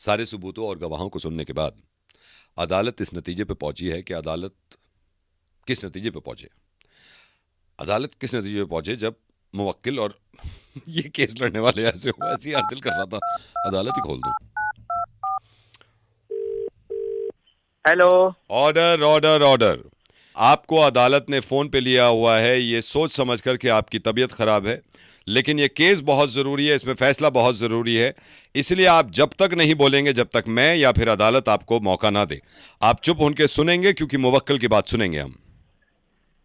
सारे सबूतों और गवाहों को सुनने के बाद अदालत इस नतीजे पर पहुंची है कि अदालत किस नतीजे पर पहुंचे अदालत किस नतीजे पर पहुंचे जब मुवक्किल और ये केस लड़ने वाले ऐसे हो, ऐसे यार दिल कर रहा था अदालत ही खोल दूं। हेलो। Order order order. आपको अदालत ने फोन पे लिया हुआ है ये सोच समझकर कि आपकी तबीयत खराब है, लेकिन ये केस बहुत जरूरी है, इसमें फैसला बहुत जरूरी है, इसलिए आप जब तक नहीं बोलेंगे जब तक मैं या फिर अदालत आपको मौका ना दे। आप चुप होकर सुनेंगे क्योंकि मुवक्किल की बात सुनेंगे हम।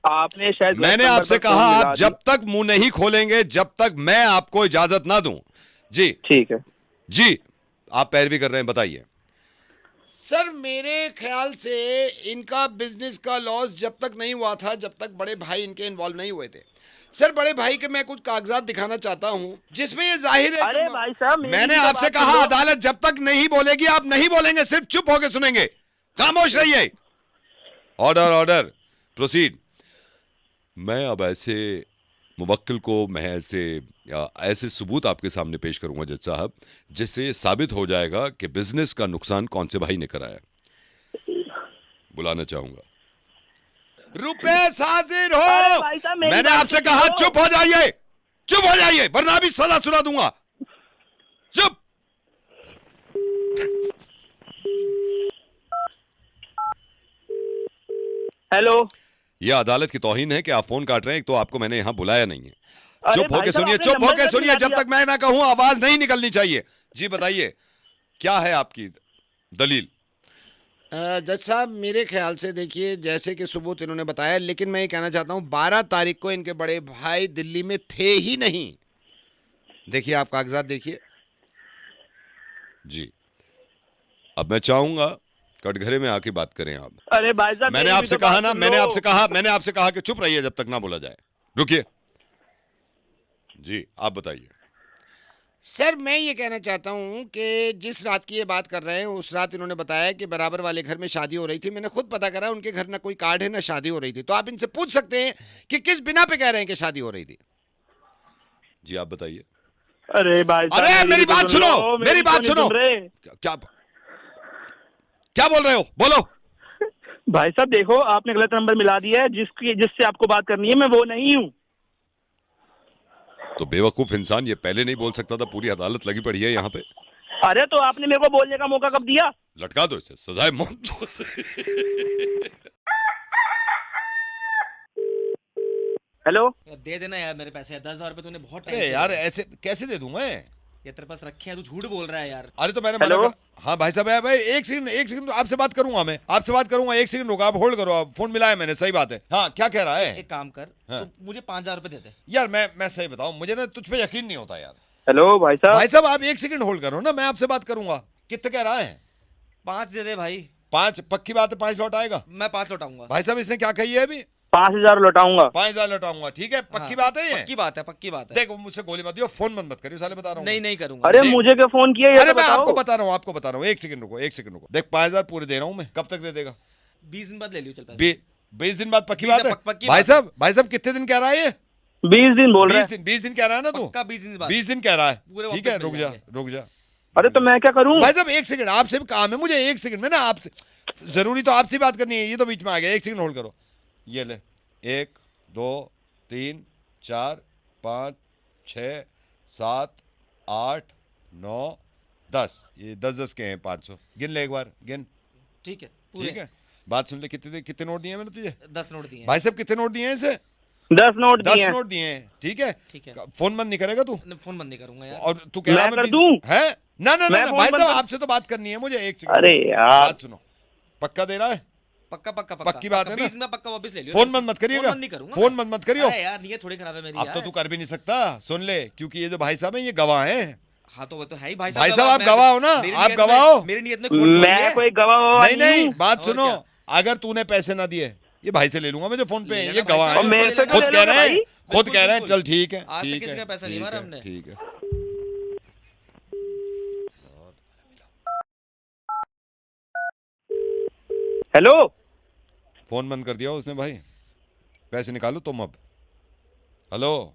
आपने शायद गलत मैंने नंबर आपसे पर कहा फोन मिला आप दी। जब तक मुंह नहीं खोलेंगे जब तक मैं आपको इजाजत ना दूं। जी ठीक है। जी, आप पैरवी कर रहे हैं, बताइए। सर मेरे ख्याल से इनका बिजनेस का लॉस जब तक नहीं हुआ था जब तक बड़े भाई इनके इन्वॉल्व नहीं हुए थे। सर बड़े भाई के मैं कुछ कागजात दिखाना चाहता हूं जिसमें ये जाहिर है अरे भाई साहब, मेरी मैंने तो आपसे बात कहा सुनो। अदालत जब तक नहीं बोलेगी आप नहीं बोलेंगे, सिर्फ चुप होकर सुनेंगे, खामोश रहिए। Order order, proceed. मैं अब ऐसे मुवक्किल को मैं ऐसे सबूत आपके सामने पेश करूंगा जज साहब, जिससे साबित हो जाएगा कि बिजनेस का नुकसान कौन से भाई ने कराया। बुलाना चाहूंगा। रुपए हाजिर अरे हो। भाई साहब, मेरी मैंने बात आपसे तो कहा सुनो। चुप हो जाइए, चुप हो जाइए, वरना भी सजा सुना दूंगा। चुप। हेलो। यह अदालत की तौहीन है कि आप फोन काट रहे हैं, एक तो आपको मैंने यहां बुलाया नहीं है। अरे चुप भाई होके साहब, सुनिए, आपने चुप नंबर होके तक सुनिए, मिला जब दिया। तक मैं ना कहूं आवाज नहीं निकलनी चाहिए। जी बताइए, क्या है आपकी दलील? जज साहब मेरे ख्याल से देखिए जैसे कि सबूत इन्होंने बताया, लेकिन मैं ये कहना चाहता हूं 12 तारीख को इनके बड़े भाई दिल्ली में थे ही नहीं। देखिए आप कागजात देखिए। जी, अब मैं चाहूंगा कटघरे में आके बात करें आप। अरे भाई साहब, मैंने मेरी भी आपसे तो कहा बात ना, सुन मैंने आपसे कहा कि चुप रहिए जब तक ना बोला जाए। रुकिए। जी आप बताइए। सर मैं ये कहना चाहता हूं कि जिस रात की ये बात कर रहे हैं उस रात इन्होंने बताया कि बराबर वाले घर में शादी हो रही थी। मैंने खुद पता करा उनके घर ना कोई कार्ड है ना शादी हो रही थी। तो आप इनसे पूछ सकते हैं कि किस बिना पे कह रहे हैं कि शादी हो रही थी। जी आप बताइए। अरे भाई साहब, अरे मेरी भी तो बात सुन सुनो, लो, मेरी तो बात नहीं सुनो। सुन रहे। क्या क्या बोल रहे हो, बोलो। भाई साहब देखो, आपने गलत नंबर मिला दिया है। जिससे आपको बात करनी है मैं वो नहीं हूँ। तो बेवकूफ इंसान ये पहले नहीं बोल सकता था? पूरी अदालत लगी पड़ी है यहाँ पे। अरे तो आपने मेरे को बोलने का मौका कब दिया? लटका दो इसे, सजाए मौत दो इसे। हेलो। दे देना यार मेरे पैसे, 10,000 रुपए तूने बहुत टाइम अरे से यार बोले। ऐसे कैसे दे दूं मैं? ये तेरे पास रखे हैं, तू झूठ बोल रहा है यार। अरे तो मैंने मना हेलो? कर। हाँ भाई साहब, भाई एक सेकंड, तो आपसे बात करूंगा, मैं आपसे बात करूंगा। एक सेकंड रुको, आप होल्ड करो। आप फोन मिलाया मैंने, सही बात है। हाँ क्या कह रहा है? एक काम कर, हाँ। तू मुझे 5,000 रुपए दे दे। यार मैं सही बताऊं, मुझे ना तुझ पे यकीन नहीं होता यार। हेलो भाई साहब। भाई साहब आप एक सेकंड होल्ड करो ना, मैं आपसे बात करूंगा। कितने कह रहा है? 5 दे दे भाई। 5 पक्की बात है? 5 लौट आएगा? मैं 5 लौटाऊंगा। भाई साहब इसने क्या कही है अभी? 5,000 लौटाऊंगा। 5,000 लौटाऊंगा, ठीक है? पक्की हाँ, बात है ये? पक्की बात है, पक्की बात है। देखो मुझसे गोली मत दियो, फोन मत करियो, साले बता रहा हूँ। नहीं नहीं करूंगा। अरे देख- मुझे क्या फोन किया, ये अरे तो मैं आपको बताओ। बता रहा हूँ, आपको बता रहा हूँ। एक सेकंड रुको, एक सेकंड रुको। देख 5,000 पूरे दे रहा हूँ मैं, कब तक दे देगा? 20 दिन बाद ले लियो चल पैसे। 20 दिन बाद? पक्की 20 बात है? पक्की भाई बात है। साहब, भाई साहब कितने दिन कह रहा है ये? 20 दिन बोल रहे 20 हैं। दिन, 20 दिन कह रहा है ना तू? पक्का 20 दिन बाद। 20 दिन कह रहा है, पूरे ठीक है? वापस रुक मिल जा, जाएंगे। रुक जा अरे तो मैं क्या करूं? भाई साहब। एक सेकंड, आपसे भी काम है मुझे। एक सेकंड में ना आपसे जरूरी तो आपसे बात करनी है, ये तो बीच में आ गया। एक सेकंड होल्ड करो। ये ले, 1 2 3 4 5 6 7 8 9 10। ये 10 के हैं 500। गिन ले एक बार, गिन। ठीक है पूरे। ठीक है, बात सुन ले। कितने नोट दिए मैंने तुझे? 10 नोट दिए हैं। भाई साहब कितने नोट दिए हैं इसे? 10 नोट 10 दिए हैं। नोट दिए हैं, ठीक है? ठीक है। फोन बंद नहीं करेगा तू? फोन बंद नहीं करूंगा यार। और तू कह रहा मैं कर 20 दूं? है? ना ना ना मैं ना फोन भाई बंद साहब कर- आपसे तो बात करनी है मुझे। एक सेकंड, अरे यार। बात सुनो। पक्का दे रहा है? पक्का पक्का पक्का पक्की बात है ना? 20 दिन बाद पक्का वापस ले लियो। फोन बंद मत करिएगा। फोन बंद नहीं करूंगा। फोन बंद मत करियो। अरे यार नीयत थोड़ी खराब है मेरी अब तो यार। तू कर भी नहीं सकता, सुन ले, क्योंकि ये जो भाई साहब हैं ये गवाह हैं। हाँ तो वो तो है ही भाई भाई साहब। साहब, आप मैं- गवाह हो ना? मेरी आप नीयत में- गवाह हो? मेरी नीयत में खोट थोड़ी मैं है। कोई गवाह नहीं नहीं, बात और सुनो। क्या? अगर तूने पैसे ना दिए, ये भाई से ले लूंगा मैं जो फोन पे ले है। लेना ये भाई गवाह साहब। और हैं, मेरे से खुद ले कह लोगे रहे हैं, भाई? खुद कह रहे हैं। बिल्कुल, चल ठीक है, आज तक ठीक किसी है, का पैसा नहीं ठीक मारा है, हमने। ठीक है। हेलो। फोन बंद कर दिया उसने भाई। पैसे निकालो तुम अब। Hello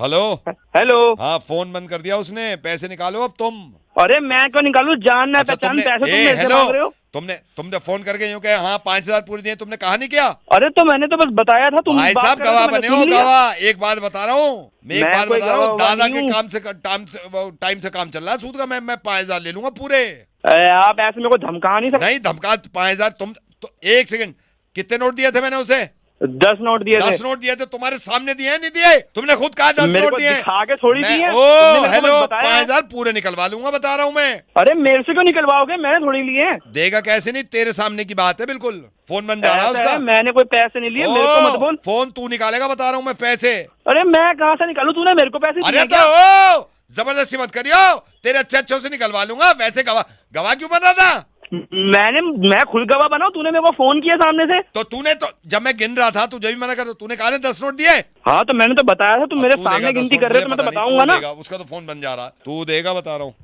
hello. हेलो। हाँ फोन बंद कर दिया उसने, पैसे निकालो अब तुम। अरे मैं क्यों निकालूं, जान ना अच्छा पहचान, तुमने पैसे तुम ए मेरे से हेलो, मांग रहे हो। तुमने फोन करके यूं कहे हाँ 5,000 पूरे दिए, तुमने कहा नहीं क्या? अरे तो मैंने तो बस बताया था, तुम भाई बात साहब कर रहे गवाह थे, मैंने बने हो, सुन लिया। गवाह। एक बात बता रहा हूँ मैं, एक मैं बात कोई बता रहा हूँ, गवाह दादा नहीं के हूँ। टाइम से काम चल रहा है सूद का। मैं 5,000 ले लूंगा पूरे। अरे आप ऐसे मेरे को धमका नहीं सकते। नहीं धमका, 5,000 तुम तो, एक सेकंड, कितने नोट दिए थे मैंने उसे? 10 नोट दिए थे। 10 नोट दिए थे, तुम्हारे सामने दिए हैं, नहीं दिए? तुमने खुद कहा 10 मेरे नोट को दिए। दिखा के थोड़ी मैं दिए, ओ तुमने मेरे को हेलो, बस बताया है। 5,000 पूरे निकलवा लूंगा, बता रहा हूँ मैं। अरे मेरे से क्यों निकलवाओगे, मैंने थोड़ी लिए हैं। देगा कैसे नहीं, तेरे सामने की बात है बिल्कुल। फोन बन जा रहा है ऐसा उसका। है, मैंने कोई पैसे नहीं लिए, मेरे को मत बोल। फोन तू निकालेगा, बता रहा हूँ मैं, पैसे। अरे मैं कहाँ से निकालूं, तूने मेरे को पैसे अरे दिए तो क्या? जबरदस्ती मत करियो, तेरे अच्छे अच्छों से निकलवा लूंगा। वैसे गवाह क्यों बना था? मैं खुद गवाह बनाऊं, तूने मेरे को फोन किया सामने से। तो तूने तो जब मैं गिन रहा था तुझे भी मना कर, तूने कहा ना 10 नोट दिए। हाँ तो मैंने तो बताया था, तुम अब मेरे तू सामने देगा 10 गिनती नोट कर रहे हो दिए, तो मैं तो पता नहीं, बताऊंगा तू ना। देगा, उसका तो फोन बन जा रहा है, तू देगा, बता रहा हूँ।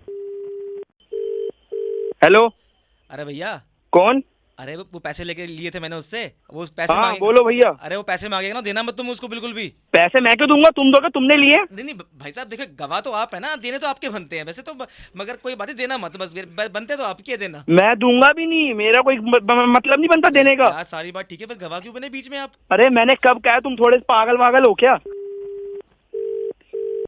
हेलो, अरे भैया, कौन? अरे वो पैसे लेके लिए थे मैंने उससे, वो उस पैसे हाँ मांगेगा। बोलो भैया। अरे वो पैसे मांगेगा ना, देना मत तुम उसको बिल्कुल भी। पैसे मैं क्यों दूंगा, तुम दोगे, तुमने लिए। नहीं नहीं भाई साहब देखो, गवाह तो आप है ना, देने तो आपके बनते हैं वैसे तो, मगर कोई बात नहीं, देना मत, बस बनते तो आपके हैं, देना। मैं दूंगा भी नहीं, मेरा कोई मतलब नहीं बनता देने का। यार सारी बात ठीक है, पर गवाह क्यों बने बीच में आप? अरे मैंने कब कहा, तुम थोड़े पागल वागल हो क्या?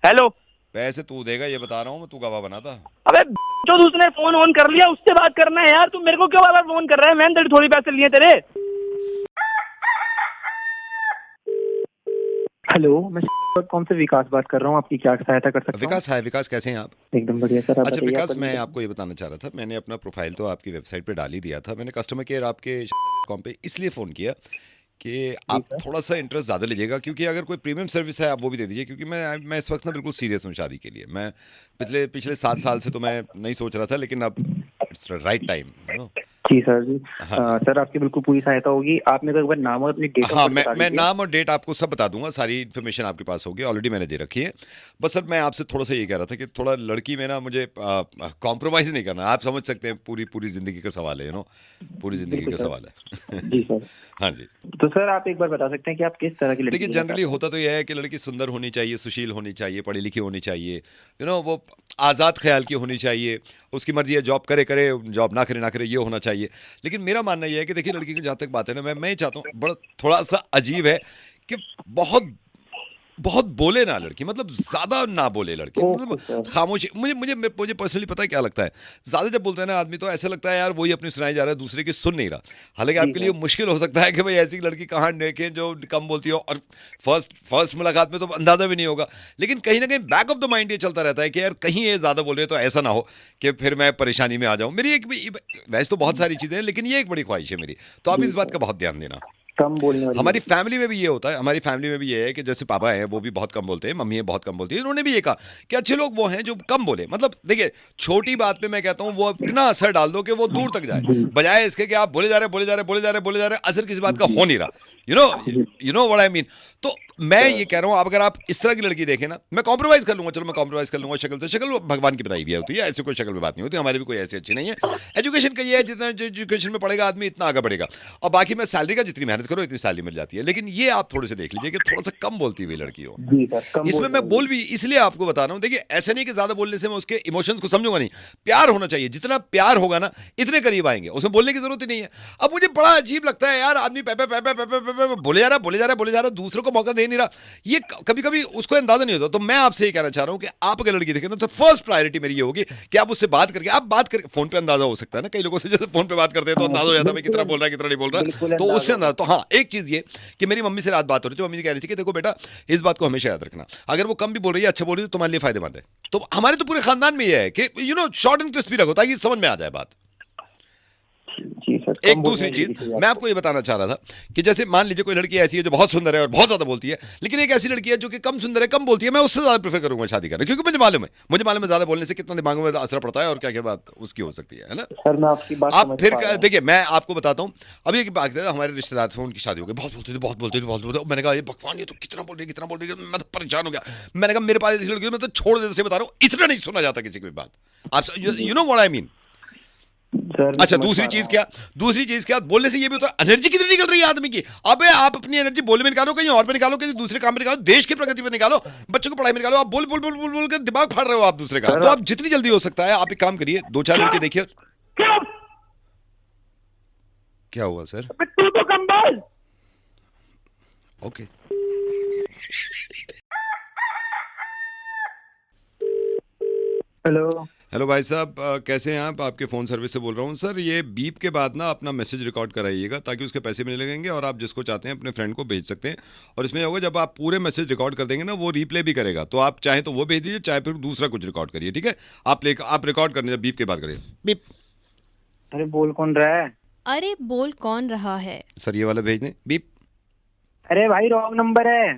हेलो, पैसे तू देगा ये बता रहा हूँ मैं, तू गवाह बना था। अबे जो उसने फोन ऑन कर लिया, उससे बात करना है यार, तुम मेरे को क्यों बार फोन कर रहा है? मैंने तेरे थोड़ी पैसे लिए तेरे। हेलो, मैं कॉम से विकास बात कर रहा हूँ, आपकी क्या सहायता कर सकता हूँ? विकास है, विकास कैसे हैं आप? एकदम बढ़िया सर, आप अच्छा बताइए, विकास, आपका मैं दिन आपको ये बताना चाह रहा था, मैंने अपना प्रोफाइल तो आपकी वेबसाइट पे डाल ही दिया था। मैंने कस्टमर केयर आपके कॉम पे इसलिए फ़ोन किया कि आप सर। थोड़ा सा इंटरेस्ट ज़्यादा लीजिएगा, क्योंकि अगर कोई प्रीमियम सर्विस है आप वो भी दे दीजिए, क्योंकि मैं इस वक्त ना बिल्कुल सीरियस हूँ शादी के लिए। मैं पिछले 7 साल से तो मैं नहीं सोच रहा था, लेकिन अब it's right time, you know. जी सर जी। हाँ। सर आपकी बिल्कुल पूरी सहायता होगी। आप मेरे को एक बार नाम और अपनी डेट ऑफ हाँ, बर्थ बता मैं दीजिए। नाम और डेट आपको सब बता दूंगा, सारी इन्फॉर्मेशन आपके पास होगी, ऑलरेडी मैंने दे रखी है। बस सर मैं आपसे थोड़ा सा ये कह रहा था कि थोड़ा लड़की में ना मुझे कॉम्प्रोमाइज़ नहीं करना। आप समझ सकते हैं, पूरी ज़िंदगी का सवाल है, यू नो, पूरी ज़िंदगी का बिल्कुल सर। सवाल है। जी सर। हाँ जी। तो सर आप एक बार बता सकते हैं कि आप किस तरह की लड़की देखिए लेना जनरली चाहते होता तो यह है कि लड़की सुंदर होनी चाहिए, सुशील होनी चाहिए, पढ़ी लिखी होनी चाहिए, यू नो, वो आज़ाद ख्याल की होनी चाहिए, उसकी मर्जी है, जॉब करे करे, जॉब ना करे, ये होना चाहिए। लेकिन मेरा मानना यह है कि देखिए लड़की की जहाँ तक बात है ना, मैं चाहता हूँ, बड़ा थोड़ा सा अजीब है कि बहुत बोले ना लड़की, मतलब ज़्यादा ना बोले लड़की, ओके मतलब सर। खामोशी। मुझे पर्सनली पता है क्या लगता है, ज़्यादा जब बोलते हैं ना आदमी तो ऐसा लगता है यार वही अपनी सुनाई जा रहा है, दूसरे की सुन नहीं रहा। हालांकि जी आपके लिए सर। मुश्किल हो सकता है कि भाई ऐसी लड़की कहाँ देखें जो कम बोलती हो, और फर्स्ट मुलाकात में तो अंदाज़ा भी नहीं होगा, लेकिन कहीं ना कहीं बैक ऑफ द माइंड ये चलता रहता है कि यार कहीं ये ज़्यादा बोल रहे तो ऐसा ना हो कि फिर मैं परेशानी में आ जाऊँ। मेरी वैसे तो बहुत सारी चीज़ें हैं, लेकिन ये एक बड़ी ख्वाहिश है मेरी, तो आप जी इस बात सर। का बहुत ध्यान देना। कम बोलने वाली हमारी लड़की। फैमिली में भी ये होता है, हमारी फैमिली में भी ये है कि जैसे पापा हैं वो भी बहुत कम बोलते हैं, मम्मी है बहुत कम बोलती है, इन्होंने भी ये कहा कि अच्छे लोग वो हैं जो कम बोले। मतलब देखिए छोटी बात पे मैं कहता हूँ वो इतना असर डाल दो कि वो दूर तक जाए, जी। बजाय इसके कि आप बोले जा रहे असर किसी बात का जी। हो नहीं रहा। You know what I mean. तो मैं ये कह रहा हूँ, अब अगर आप इस तरह की लड़की देखें ना, मैं कॉम्प्रोमाइज़ कर लूंगा, चलो मैं कॉम्प्रोमाइज़ कर लूंगा शक्ल से। शक्ल भगवान की बनाई भी होती है, ऐसी कोई शक्ल में बात नहीं होती, हमारी भी कोई ऐसी अच्छी नहीं है। एजुकेशन का ये है, जितना एजुकेशन में पढ़ेगा आदमी इतना आगे बढ़ेगा, और बाकी मैं सैलरी का जितनी मेहनत करो इतनी सैलरी मिल जाती है। लेकिन ये आप थोड़े से देख लीजिए कि थोड़ा सा कम बोलती हुई लड़की हो। जी सर, कम इसमें बोलने मैं वाली। बोल भी इसलिए आपको बता रहा हूं, देखिए ऐसा नहीं कि ज्यादा बोलने से मैं उसके इमोशंस को समझूंगा नहीं। प्यार होना चाहिए, जितना प्यार होगा ना इतने करीब आएंगे, उसमें बोलने की जरूरत ही नहीं है। अब मुझे बड़ा अजीब लगता है यार, आदमी पे बोले जा रहा, दूसरों को मौका दे नहीं रहा। ये कभी कभी उसको अंदाजा नहीं होता। तो मैं आपसे ये कहना चाह रहा हूं कि आप अगर लड़की देखें ना, तो फर्स्ट प्रायोरिटी मेरी ये होगी कि आप उससे बात करके फोन पे अंदाजा हो सकता है ना, कई लोगों से जैसे फोन पे बात करते हैं तो हाँ, अंदाजा हो जाता है भाई बिल्कुल कितना बोल रहा है कितना नहीं बोल बिल्कुल रहा, तो उससे अंदाजा अंदाजा। तो हाँ, एक चीज ये कि मेरी मम्मी से रात बात हो रही थी, मम्मी जी कह रही थी कि देखो बेटा इस बात को हमेशा याद रखना, अगर वो कम भी बोल रही है, अच्छा बोल रही है, तो तुम्हारे लिए फायदेमंद है। तो हमारे तो पूरे खानदान में ये है कि you know short and crispy रखो ताकि समझ में आ जाए बात। जी सर। एक कम बोलने दूसरी वाली चीज लड़की मैं चाहिए आपको ये बताना चाह रहा था कि जैसे मान लीजिए कोई लड़की ऐसी है जो बहुत सुंदर है और बहुत ज्यादा बोलती है, लेकिन एक ऐसी लड़की है जो कि कम सुंदर है, कम बोलती है, मैं उससे ज्यादा प्रेफर करूंगा शादी करना, क्योंकि मुझे मालूम है ज्यादा बोलने से कितना दिमाग में असर पड़ता है और क्या क्या बात उसकी हो सकती है ना। आपको। सर मैं आपकी बात आप समझ फिर पा रहा हूँ। देखिए मैं आपको बताता हूँ, अभी एक बात है, हमारे रिश्तेदार थे, उनकी शादी हो गई, बहुत बोलते थे। मैंने कहा ये भगवान ये तो कितना बोल रही है, मैं तो परेशान हो गया। मैंने कहा मेरे पास ऐसी लड़की मैं तो छोड़ देने से बता रहा हूँ, इतना नहीं सुना जाता किसी की बात। आप you know what I mean. Sir अच्छा, दूसरी चीज क्या बोलने से ये भी होता है, एनर्जी कितनी निकल रही है आदमी की। अबे आप अपनी एनर्जी बोलने में निकालो, कहीं और पे निकालो, किसी दूसरे काम में निकालो, देश की प्रगति में निकालो, बच्चों को पढ़ाई में निकालो। आप बोल बोल बोल बोल बोल कर दिमाग फाड़ रहे हो आप दूसरे का। तो आप जितनी जल्दी हो सकता है आप एक काम करिए, 2-4 लड़के देखिए। क्या हुआ सर? तू तो कंबल। ओके। हेलो। हेलो भाई साहब, कैसे हैं आप? आपके फ़ोन सर्विस से बोल रहा हूँ सर। ये बीप के बाद ना अपना मैसेज रिकॉर्ड कराइएगा, ताकि उसके पैसे मिलने लगेंगे और आप जिसको चाहते हैं अपने फ्रेंड को भेज सकते हैं। और इसमें होगा, जब आप पूरे मैसेज रिकॉर्ड कर देंगे ना, वो रीप्ले भी करेगा। तो आप चाहे तो वो भेज दीजिए, चाहे फिर दूसरा कुछ रिकॉर्ड करिए, ठीक है? आप रिकॉर्ड करने जब बीप के बाद करिए। बीप। अरे बोल कौन रहा है? अरे बोल कौन रहा है? सर ये वाला भेज दें। बीप। अरे भाई रॉन्ग नंबर है।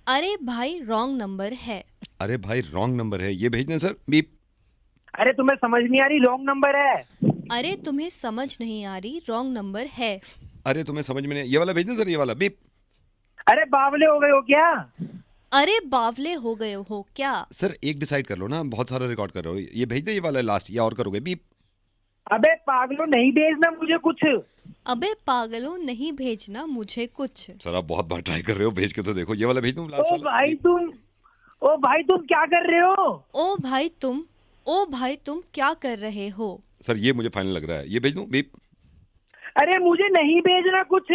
अरे भाई रॉन्ग नंबर है। अरे भाई रॉन्ग नंबर है, ये भेज दें सर। बीप। अरे तुम्हें समझ नहीं आ रही, रॉन्ग नंबर है। अरे तुम्हें समझ नहीं आ रही, रॉन्ग नंबर है। अरे तुम्हें समझ में नहीं, ये वाला भेज दें सर, ये वाला। बीप। अरे बावले हो गए हो क्या? अरे बावले हो गए हो क्या? सर एक डिसाइड कर लो ना, बहुत सारा रिकॉर्ड कर रहे हो। ये भेज दें, ये वाला लास्ट, या और करोगे? बीप। अबे पागलों, नहीं भेजना मुझे कुछ। अबे पागलों, नहीं भेजना मुझे कुछ। सर आप बहुत बार ट्राई कर रहे हो, भेज के तो देखो। ये वाला भेज दूं लास्ट ओ वाला? भाई तुम क्या कर रहे हो? ओ भाई तुम क्या कर रहे हो? सर ये मुझे फाइनल लग रहा है, ये भेज दूं? बीप। अरे मुझे नहीं भेजना कुछ।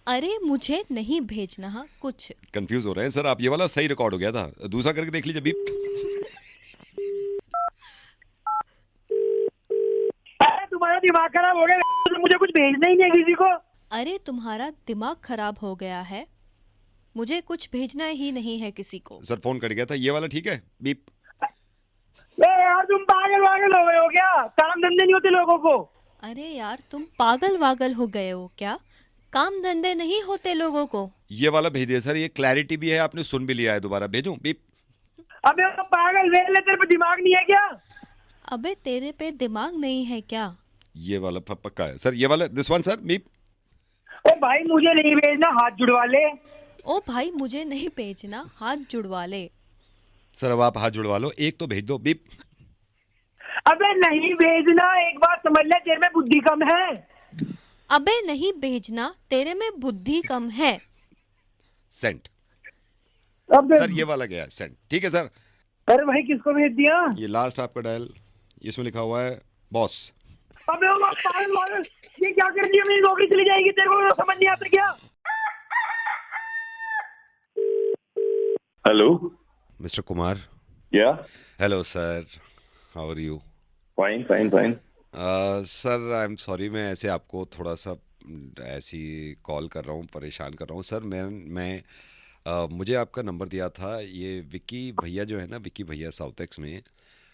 अरे मुझे नहीं भेजना कुछ। कंफ्यूज हो रहे हैं सर आप। ये वाला सही रिकॉर्ड हो गया था, दूसरा करके देख लीजिए। बीप। अरे तुम्हारा दिमाग खराब हो गया, मुझे कुछ भेजना ही नहीं है किसी को। अरे तुम्हारा दिमाग खराब हो गया है, मुझे कुछ भेजना ही नहीं है किसी को। सर फोन कट गया था, ये वाला ठीक है? बीप। यार तुम पागल वागल हो गए हो क्या? काम धंधे नहीं होते लोगों को। अरे यार तुम पागल वागल हो गए हो क्या? काम धंधे नहीं होते लोगों को। ये वाला भेज दिया सर, ये क्लैरिटी भी है, आपने सुन भी लिया है। दोबारा भेजूं? बीप। अबे वो पागल वेले, तेरे पे दिमाग नहीं है क्या? अबे तेरे पे दिमाग नहीं है क्या? ये वाला पक्का है सर, ये वाला दिस वन सर। बीप। ओ भाई मुझे नहीं भेजना, हाथ जुड़वा ले। ओ भाई मुझे नहीं भेजना, हाथ जुड़वा ले। सर अब आप हाथ जुड़वा लो, एक तो भेज दो। बीप। अबे नहीं भेजना, एक बात समझ ले, तेरे में बुद्धि कम है। अबे नहीं भेजना, तेरे में बुद्धि कम है। सेंट। अबे सर ये वाला गया सेंट, ठीक है सर। अरे भाई किसको भेज दिया? ये लास्ट आपका डायल, इसमें लिखा हुआ है बॉस। अबे वो पागल वागल, ये क्या कर दिया? मेरी नौकरी चली जाएगी, तेरे को समझ नहीं आता क्या? Hello. Mister Kumar. Yeah. Hello sir, how are you? Fine, fine, fine. Sir I am sorry, मैं ऐसे आपको थोड़ा सा ऐसी कॉल कर रहा हूँ, परेशान कर रहा हूँ सर। मुझे आपका नंबर दिया था ये विक्की भैया जो है ना, विक्की भैया साउथ एक्स में,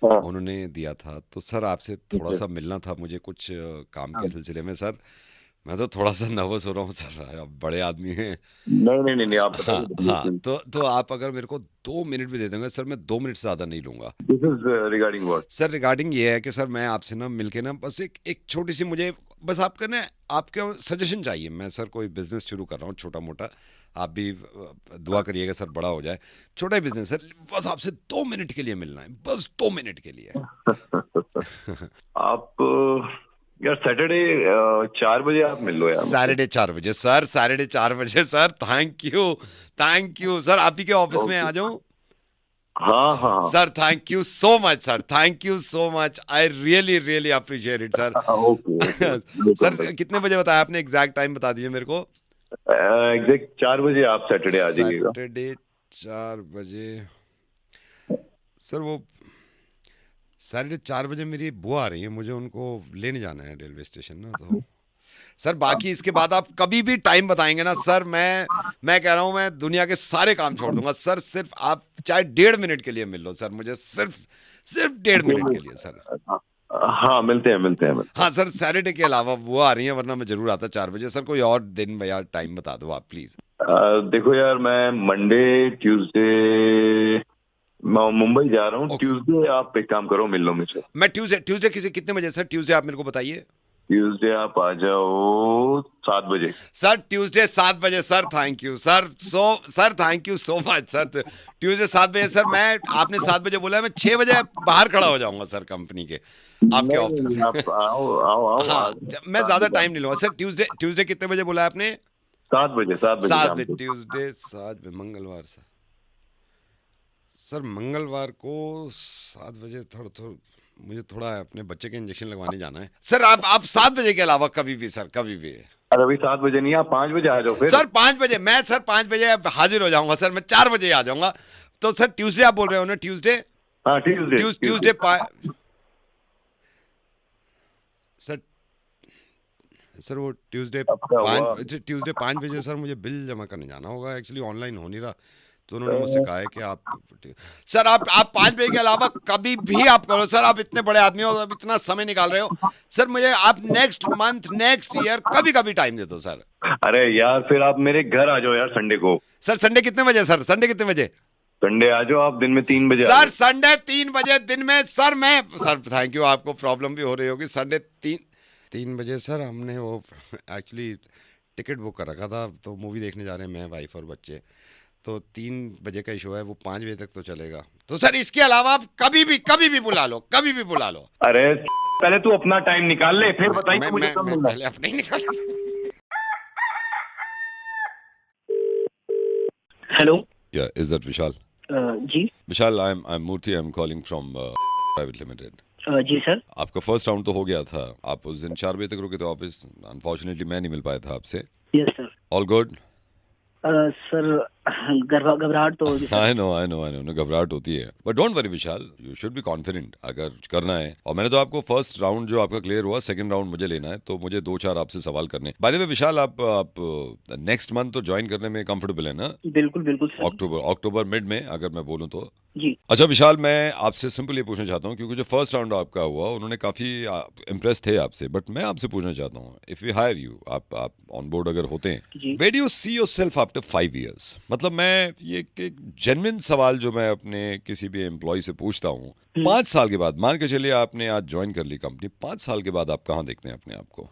हाँ. उन्होंने दिया था। तो सर आपसे थोड़ा सा मिलना था मुझे, कुछ काम के सिलसिले में सर। मैं तो थोड़ा सा नर्वस हो रहा हूँ सर, आप बड़े आदमी हैं। नहीं, आप हाँ बताइए. हाँ, तो आप अगर मेरे को 2 मिनट भी दे देंगे सर, मैं 2 मिनट से ज़्यादा नहीं लूँगा। This is regarding what? Sir regarding ये है कि सर मैं आपसे ना मिलके ना बस एक छोटी सी, मुझे बस आपका ना आपका सजेशन चाहिए। मैं सर कोई बिजनेस शुरू कर रहा हूँ छोटा मोटा, आप भी दुआ करिएगा सर बड़ा हो जाए। छोटा ही बिजनेस सर, बस आपसे 2 मिनट के लिए मिलना है, बस 2 मिनट के लिए। आप यार सैटरडे 4 बजे आप मिल लो यार. सैटरडे 4 बजे सर, सैटरडे 4 बजे सर। Thank you sir. आप ही के ऑफिस में आ जाऊँ? हाँ. Sir thank you so much sir, thank you so much, I really appreciate it sir. Okay. Sir कितने बजे बताया आपने? एग्जैक्ट टाइम बता दीजिए मेरे को। एग्जैक्ट 4 बजे आप सैटरडे आ जाइएगा. सैटरडे 4 बजे सर। वो सैटरडे 4 बजे मेरी बुआ आ रही है, मुझे उनको लेने जाना है रेलवे स्टेशन ना। तो सर बाकी इसके बाद आप कभी भी टाइम बताएंगे ना सर, मैं कह रहा हूँ मैं दुनिया के सारे काम छोड़ दूंगा सर। सिर्फ आप चाहे 1.5 मिनट के लिए मिल लो सर मुझे, सिर्फ 1.5 मिनट के लिए सर। हाँ मिलते हैं. हाँ सर, सैटरडे के अलावा वो आ रही है, वरना मैं जरूर आता 4 बजे सर। कोई और दिन या टाइम बता दो आप प्लीज। देखो यार, मैं मंडे ट्यूसडे मुंबई जा रहा हूँ. ट्यूसडे आप एक काम करो, मिल लो मुझे. मैं ट्यूसडे कितने बजे सर? ट्यूसडे आप मेरे को बताइए। ट्यूसडे आप आ जाओ 7 बजे। सर ट्यूसडे 7 बजे sir, thank you sir, sir thank you so much sir. Tuesday 7 बजे सर, मैं आपने 7 बजे बोला, मैं 6 बजे बाहर खड़ा हो जाऊंगा सर कंपनी के, आपके नहीं, ऑफिस। आप आओ आओ आओ हाँ, आज। मैं ज्यादा टाइम नहीं लूंगा सर। ट्यूसडे कितने बजे बोला आपने? 7 बजे 7 बजे 7 शाम बजे को। ट्यूसडे 7 बजे, मंगलवार सर मंगलवार को 7 बजे मुझे थोड़ा अपने बच्चे के इंजेक्शन लगवाने जाना है सर। आप 7 बजे के अलावा कभी भी सर, कभी भी। अरे अभी 7 बजे नहीं, आप 5 बजे आ जाओ फिर। सर 5 बजे, मैं सर 5 बजे हाजिर हो जाऊंगा सर, मैं 4 बजे आ जाऊंगा। तो सर ट्यूसडे आप बोल रहे हो ना? ट्यूसडे हाँ ट्यूसडे ट्यूसडे सर वो ट्यूसडे आपका हुआ। 5 बजे सर मुझे बिल जमा करने जाना होगा, एक्चुअली ऑनलाइन हो नहीं रहा, तो उन्होंने मुझसे कहा है कि आप सर आप 5 बजे के अलावा कभी भी आप करो सर। आप इतने बड़े आदमी हो, अब इतना समय निकाल रहे हो सर, मुझे आप नेक्स्ट मंथ, नेक्स्ट ईयर कभी टाइम दे दो सर। अरे यार फिर आप मेरे घर आ जाओ यार संडे को। सर संडे कितने बजे सर? संडे कितने बजे? संडे आ जाओ आप दिन में 3 बजे आ सर जाओ। संडे 3 बजे दिन में सर, मैं सर थैंक यू, आपको प्रॉब्लम भी हो रही होगी। संडे 3 बजे सर, हमने वो एक्चुअली टिकट बुक कर रखा था, तो मूवी देखने जा रहे हैं मैं, वाइफ और बच्चे, तो 3 बजे का शो है, वो 5 बजे तक तो चलेगा। तो सर इसके अलावा आप कभी भी बुला लो, कभी भी बुला लो। अरे पहले तू अपना टाइम निकाल ले, फिर बताइए मुझे कब मैं मिलना है। पहले अपने ही निकाल। Hello. Yeah, is that Vishal? जी। Vishal, I'm Murthy. I'm calling from Private Limited. जी सर। आपका फर्स्ट राउंड तो हो गया था, आप उस दिन 4 बजे तक रुके थे ऑफिस, अनफॉर्चुनेटली मैं नहीं मिल पाया था आपसे। Yes sir. All good? Sir घबराहट तो होगी आई नो घबराहट होती है, but don't worry Vishal, you should be confident अगर करना है। और मैंने तो आपको फर्स्ट राउंड जो आपका क्लियर हुआ, सेकंड राउंड मुझे लेना है, तो मुझे 2-4 आपसे सवाल करने। बाय द वे विशाल, आप नेक्स्ट मंथ तो ज्वाइन करने में कंफर्टेबल है ना? बिल्कुल बिल्कुल सर। अक्टूबर मिड में अगर मैं बोलूँ तो। जी। अच्छा विशाल, मैं आपसे सिंपल ये पूछना चाहता हूँ, क्योंकि जो फर्स्ट राउंड आपका हुआ उन्होंने काफी इम्प्रेस थे आपसे, बट मैं आपसे पूछना चाहता हूँ, इफ वी हायर यू, आप ऑन बोर्ड अगर होते हैं, जी। Where do you see yourself after 5 years? मतलब मैं ये एक जेन्युइन सवाल जो मैं अपने किसी भी एम्प्लॉय से पूछता हूँ, 5 साल के बाद, मान के चलिए आपने आज ज्वाइन कर ली कंपनी, 5 साल के बाद आप कहाँ देखते हैं अपने आप को?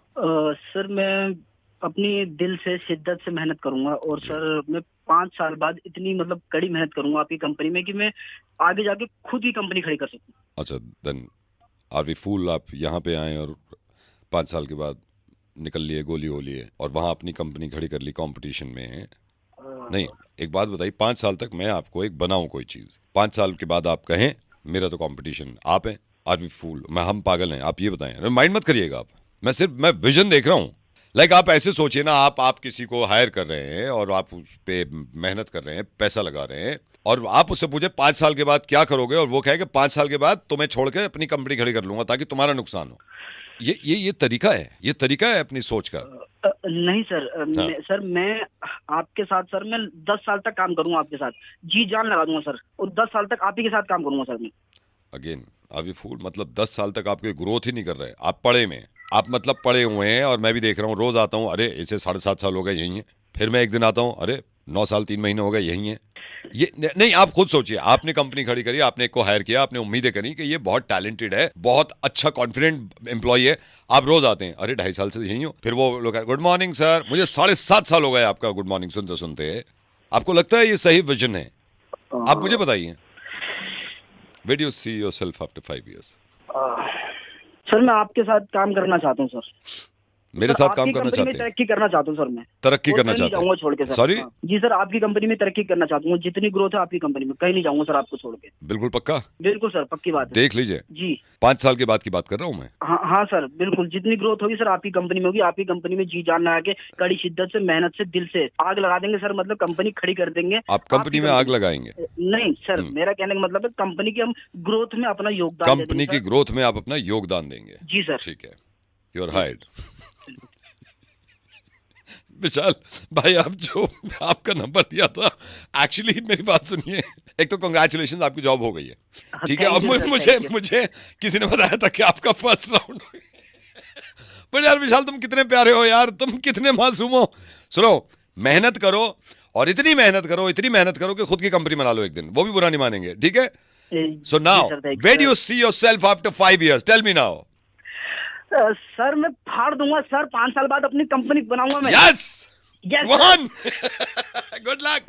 सर मैं अपनी दिल से शिद्दत से मेहनत करूंगा, और सर मैं 5 साल बाद इतनी मतलब कड़ी मेहनत करूंगा आपकी कंपनी में कि मैं आगे जाके खुद ही कंपनी खड़ी कर सकूं। अच्छा, देन आर वी फूल, आप यहाँ पे आए और 5 साल के बाद निकल लिए गोली हो लिए और वहाँ अपनी कंपनी खड़ी कर ली कंपटीशन में? नहीं, एक बात बताइए, 5 साल तक मैं आपको एक बनाऊं कोई चीज, 5 साल के बाद आप कहें मेरा तो कंपटीशन आप हैं, आर वी फूल, हम पागल हैं? आप ये बताएं, माइंड मत करिएगा आप, मैं विजन देख रहा हूँ। लाइक आप ऐसे सोचिए ना, आप किसी को हायर कर रहे हैं और आप उस पे मेहनत कर रहे हैं, पैसा लगा रहे हैं, और आप उससे पूछे 5 साल के बाद क्या करोगे, और वो कहे कि 5 साल के बाद तुम्हें छोड़ के अपनी कंपनी खड़ी कर लूंगा ताकि तुम्हारा नुकसान हो। ये तरीका है, ये तरीका है अपनी सोच का? नहीं सर। सर मैं आपके साथ, सर मैं 10 साल तक काम करूंगा आपके साथ, जी जान लगा दूंगा सर, और 10 साल तक आप ही के साथ काम करूंगा सर मैं। अगेन आप ये फूल, मतलब 10 साल तक आप कोई ग्रोथ ही नहीं कर रहे, आप पढ़े में, आप मतलब पढ़े हुए हैं, और मैं भी देख रहा हूँ, रोज आता हूँ, अरे इसे 7.5 साल हो गए यही है, फिर मैं एक दिन आता हूँ, अरे 9 साल 3 महीने हो गए यही है। ये नहीं, आप खुद सोचिए, आपने कंपनी खड़ी करी, आपने एक को हायर किया, आपने उम्मीदें करी कि ये बहुत टैलेंटेड है, बहुत अच्छा कॉन्फिडेंट एम्प्लॉय है, आप रोज आते हैं, अरे 2.5 साल से यही हो, फिर वो लोग गुड मॉर्निंग सर, मुझे 7.5 साल हो गए आपका गुड मॉर्निंग सुनते सुनते। आपको लगता है ये सही विजन है? आप मुझे बताइए, where do you see yourself after 5 years? Sir मैं आपके साथ काम करना चाहता हूँ सर, मेरे सर, साथ आपकी काम करना कंपनी में चाहते हैं? तरक्की करना चाहता हूँ सर मैं। तरक्की और करना कहीं नहीं चाहते जाऊंगा हैं? छोड़ के सर। सॉरी? हाँ। जी सर, आपकी कंपनी में तरक्की करना चाहता हूँ, जितनी ग्रोथ है आपकी कंपनी में, कहीं नहीं जाऊंगा सर आपको छोड़ के। बिल्कुल पक्का? बिल्कुल सर, पक्की बात है। देख लीजिए, जी 5 साल के बाद की बात कर रहा हूँ मैं। हाँ सर, बिल्कुल जितनी ग्रोथ होगी सर आपकी कंपनी में होगी, आपकी कंपनी में जी जान लगा के कड़ी शिद्दत से, मेहनत से, दिल से आग लगा देंगे सर, मतलब कंपनी खड़ी कर देंगे। आप कंपनी में आग लगाएंगे? नहीं सर, मेरा कहने का मतलब है कंपनी की हम ग्रोथ में अपना योगदान दे कंपनी देंगे की सर। ग्रोथ में आप अपना योगदान देंगे? जी सर। ठीक है, यू आर हायर्ड। विशाल भाई, आप जो आपका नंबर दिया था, एक्चुअली मेरी बात सुनिए, एक तो कांग्रेचुलेशंस, आपकी जॉब हो गई है, ठीक है। अब मुझे किसी ने बताया था कि आपका फर्स्ट राउंड। पर यार विशाल, तुम कितने प्यारे हो यार, तुम कितने मासूम हो। सुनो, मेहनत करो, और इतनी मेहनत करो कि खुद की कंपनी बना लो एक दिन, वो भी बुरा नहीं मानेंगे, ठीक है? So now, where do you see yourself after 5 years? Tell me now. Sir मैं फाड़ दूंगा सर, 5 साल बाद अपनी कंपनी बनाऊंगा मैं। Yes Yes, sir. One good luck